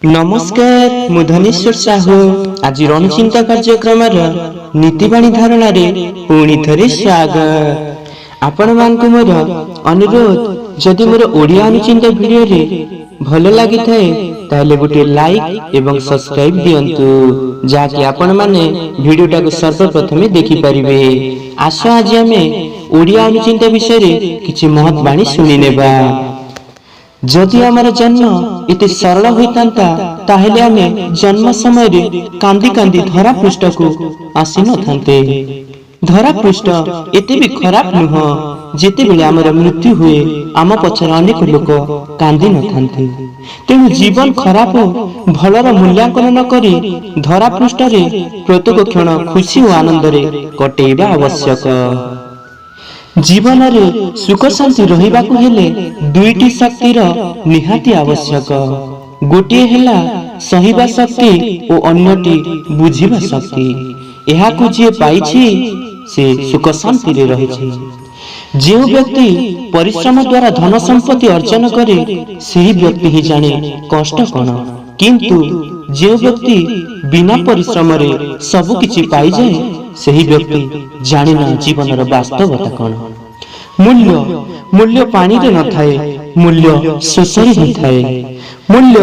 नमस्कार मु धनेश्वर साहू आज रणचिंता कार्यक्रम नीतिवाणी धारण पुणी थे स्वागत आपण मानकु मोर अनुरोध जदि मोर ओडिया अनुचिंता वीडियो रे भल लागि थाए ताले गोटे लाइक एवं सब्सक्राइब दियंतु जाकि आपण माने वीडियोटा को सर्वप्रथमे देखि परिबे। आशा आज हमें ओडिया अनुचिंता विषय रे किछि महत् बाणी सुनि नेबा। जदि आमर जन्म इते सरल होइतांता ताहेले आमे जन्म समय रे कांदी कांदी धरा पृष्ठ को आसी न थांते। धरा पृष्ठ एते भी खराब नुह जेते बेले आमर मृत्यु हुए आम पछर अनेक लोक कांदी न थांते। तेणु जीवन खराब भलर मूल्यांकन न करी धरा पृष्ठ रे प्रत्येक क्षण खुशी और आनंद रे कटेइबा आवश्यक। जीवन रे सुख शांति रहिबाकु हेले दुईटी शक्तिर निहाती आवश्यक। गोटे हेला सहिबा शक्ति और अन्यटी बुझिबा शक्ति। एहाकु जे पाइछि से सुख शांति रे रहिछि। जो व्यक्ति परिश्रम द्वारा धन संपत्ति अर्जन करे सही व्यक्ति ही जाने कष्ट कौन, किंतु जो व्यक्ति बिना परिश्रम रे सब किछि पाई जाए सही व्यक्ति जाने ना जीवन रो वास्तवता कौन। मूल्य मूल्य पानी रे न थाए, मूल्य शोषरे ही थाए। मूल्य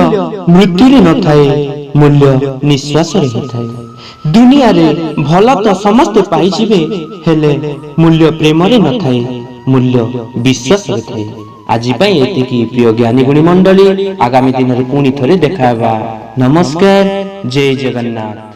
मृत्यु रे न थाए, मूल्य निश्वास रे ही थाए। दुनिया रे भला तो समस्त पाई जिवे हेले मूल्य प्रेम रे न थाए, मूल्य विश्वास रे थाए। आज पई एतिकी प्रिय ज्ञानी गुणी मंडली आगामी दिन रे पुणी थरे देखाबा। नमस्कार, जय जगन्नाथ।